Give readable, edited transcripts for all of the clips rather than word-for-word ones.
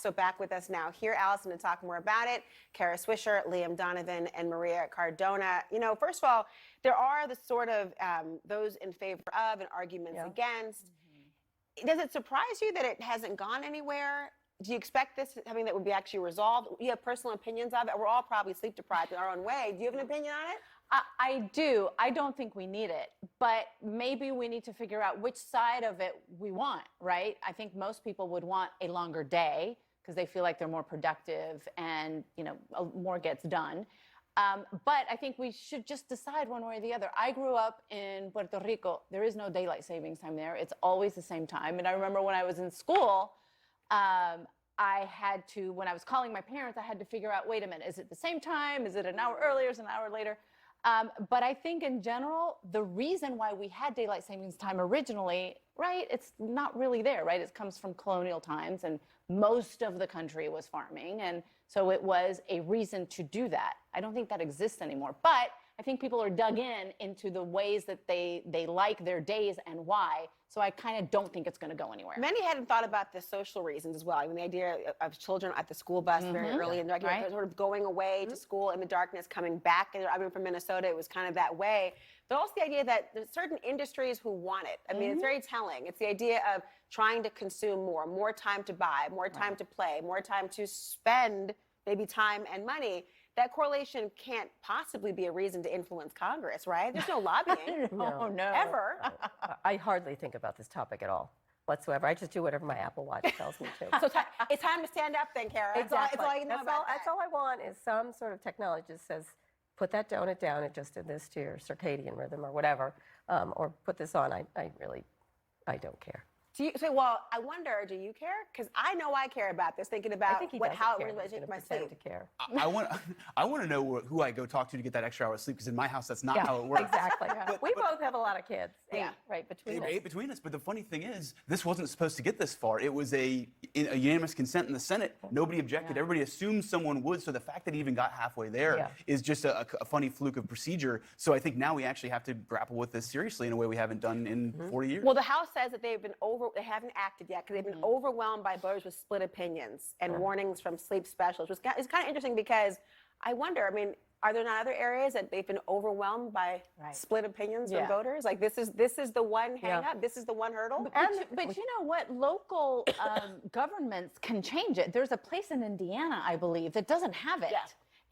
So back with us now here, Allison, to talk more about it. Kara Swisher, Liam Donovan, and Maria Cardona. You know, first of all, there are the sort of those in favor of and arguments against. Does it surprise you that it hasn't gone anywhere? Do you expect this something that would be actually resolved? You have personal opinions of it. We're all probably sleep deprived in our own way. Do you have an opinion on it? I do. I don't think we need it, but maybe we need to figure out which side of it we want, right? I think most people would want a longer day because they feel like they're more productive and, you know, more gets done. But I think we should just decide one way or the other. I grew up in Puerto Rico. There is no daylight savings time there. It's always the same time. And I remember when I was in school, I had to, when I was calling my parents, I had to figure out, wait a minute, is it the same time? Is it an hour earlier? Is it an hour later? But I think in general, the reason why we had daylight savings time originally, right, it's not really there, right? It comes from colonial times, and most of the country was farming, and so it was a reason to do that. I don't think that exists anymore, but I think people are dug into the ways that they like their days and why. So I kind of don't think it's going to go anywhere. Many hadn't thought about the social reasons as well. I mean, the idea of children at the school bus very early in the right? Sort of going away to school in the darkness, coming back. And I mean, from Minnesota, it was kind of that way. But also the idea that there's certain industries who want it. I mean, it's very telling. It's the idea of trying to consume more time to buy, more time to play, more time to spend maybe time and money. That correlation can't possibly be a reason to influence Congress, right? There's no lobbying. No. Ever. I hardly think about this topic at all whatsoever. I just do whatever my Apple Watch tells me to. So it's time to stand up then, Kara. Exactly. It's all you know about that. That's all I want is some sort of technology that says, put that donut down, it just did this to your circadian rhythm or whatever, or put this on. I don't care. Well, I wonder, do you care? Because I know I care about this, thinking about how it relates to my sleep. To care. I want to know who I go talk to get that extra hour of sleep, because in my house, that's not how it works. Exactly. We both have a lot of kids. Right, between us. 8 between us. But the funny thing is, this wasn't supposed to get this far. It was a unanimous consent in the Senate. Nobody objected. Everybody assumed someone would. So the fact that it even got halfway there is just a funny fluke of procedure. So I think now we actually have to grapple with this seriously in a way we haven't done in 40 years. Well, the House says that they haven't acted yet because they've been overwhelmed by voters with split opinions and warnings from sleep specialists. It's kind of interesting because I wonder, I mean, are there not other areas that they've been overwhelmed by split opinions from voters? Like this is the one hang up, this is the one hurdle? But you know what? Local governments can change it. There's a place in Indiana, I believe, that doesn't have it.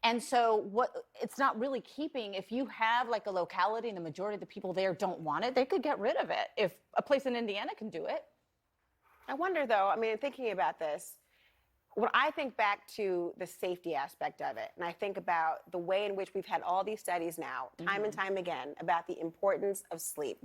And so it's not really keeping, if you have like a locality and the majority of the people there don't want it, they could get rid of it. If a place in Indiana can do it. I wonder, though, I mean, thinking about this, when I think back to the safety aspect of it, and I think about the way in which we've had all these studies now, time and time again, about the importance of sleep.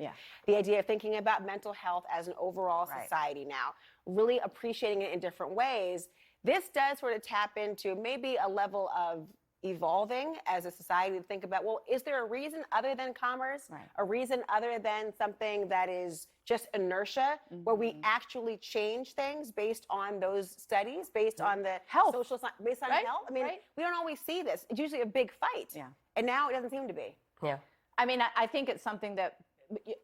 The idea of thinking about mental health as an overall society now, really appreciating it in different ways. This does sort of tap into maybe a level of evolving as a society to think about, well, is there a reason other than commerce, a reason other than something that is just inertia, where we actually change things based on those studies, based on the social science, based on health? I mean, we don't always see this. It's usually a big fight. And now it doesn't seem to be. I mean, I think it's something that,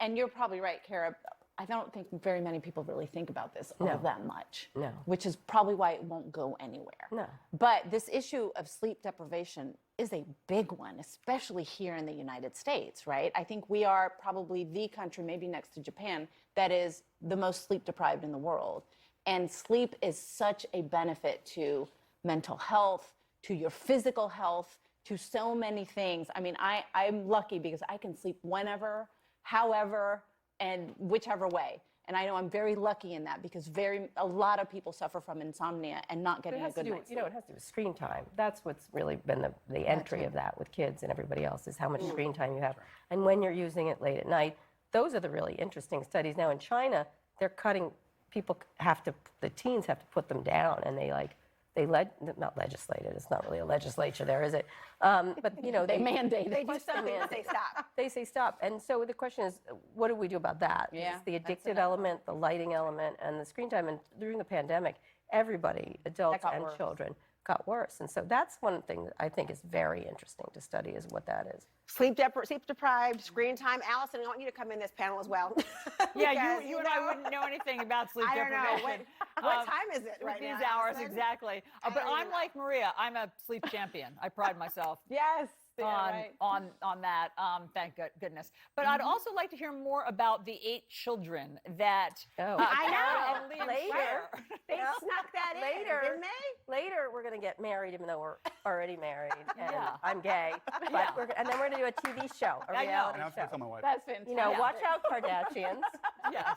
and you're probably right, Kara, I don't think very many people really think about this all that much. Which is probably why it won't go anywhere. But this issue of sleep deprivation is a big one, especially here in the United States, right? I think we are probably the country, maybe next to Japan, that is the most sleep deprived in the world. And sleep is such a benefit to mental health, to your physical health, to so many things. I mean, I'm lucky because I can sleep whenever, however, and whichever way. And I know I'm very lucky in that because a lot of people suffer from insomnia and not getting a good night's sleep. You know, it has to do with screen time. That's what's really been the entry of that with kids and everybody else, is how much screen time you have. And when you're using it late at night, those are the really interesting studies. Now in China, they're cutting, the teens have to put them down, and not legislated, it's not really a legislature there, is it? But, you know, they mandate. They do something, they say stop. They say stop. And so the question is, what do we do about that? It's the addictive element, the lighting element, and the screen time. And during the pandemic, everybody, adults got and worse. children, got worse. And so that's one thing that I think is very interesting to study is what that is. Sleep deprived, screen time. Allison, I want you to come in this panel as well. Yeah, Because, you and I wouldn't know anything about sleep I don't know. deprivation. What time is it with right these now, hours, Allison? exactly. I But don't I'm even know. like Maria. I'm a sleep champion. I pride myself Yes. Yeah, on that. Thank goodness. But I'd also like to hear more about the 8 children that Oh. I Kara know. and Liam Later. share. They Well, snuck that later. in, didn't they? Later, we're going to get married, even though we're already married, and Yeah. I'm gay. But Yeah. and then we're going to do a TV show, a I know. reality And I was going to show. tell my wife. That's fantastic. You know, watch out, Kardashians. Yeah.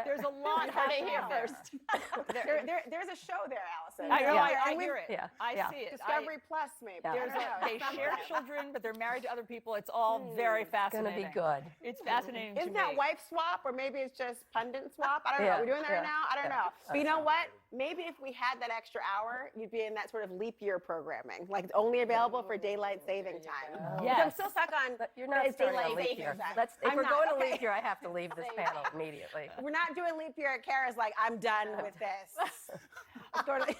There's a lot You heard it happening here there. first. There's a show there, Allison. I know. Yeah. I And hear we've- it. Yeah, I yeah. see it. Discovery Plus, maybe. Yeah. I There's don't know. they Something share like that. children, but they're married to other people. It's all very It's going fascinating. to be good. It's fascinating Isn't to that me. wife swap, or maybe it's just pundit swap? I don't know. Yeah, Are we doing that yeah, right now? I don't yeah. know. But you know what? Maybe if we had that extra hour, you'd be in that sort of leap year programming, like only available for daylight saving time. Because I'm Yes. still stuck on. But you're not it's starting daylight on leap savings year. time. If I'm we're not, going to okay. leap year, I have to leave this panel immediately. We're not doing leap year. Kara's like, I'm done with this. Let's go to the.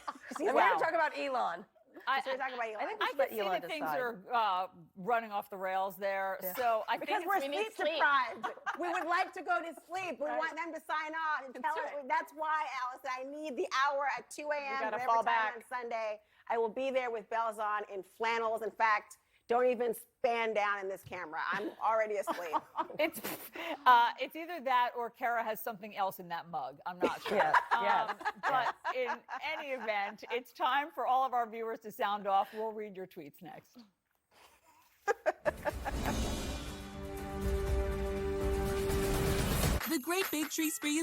And we're going to talk about Elon. I, So we're talking about Elon. I think I Let can see Elon that things decide. are running off the rails there. Yeah. So I because think we're we need sleep sleep. deprived. We would like to go to sleep. We want them to sign off and tell us. That's why, Allison, I need the hour at 2 a.m. gotta whatever fall time back. on Sunday. I will be there with bells on in flannels. In fact, don't even span down in this camera. I'm already asleep. it's either that or Kara has something else in that mug. I'm not sure. Yes, yes, But in any event, it's time for all of our viewers to sound off. We'll read your tweets next. The Great Big Tree Spree is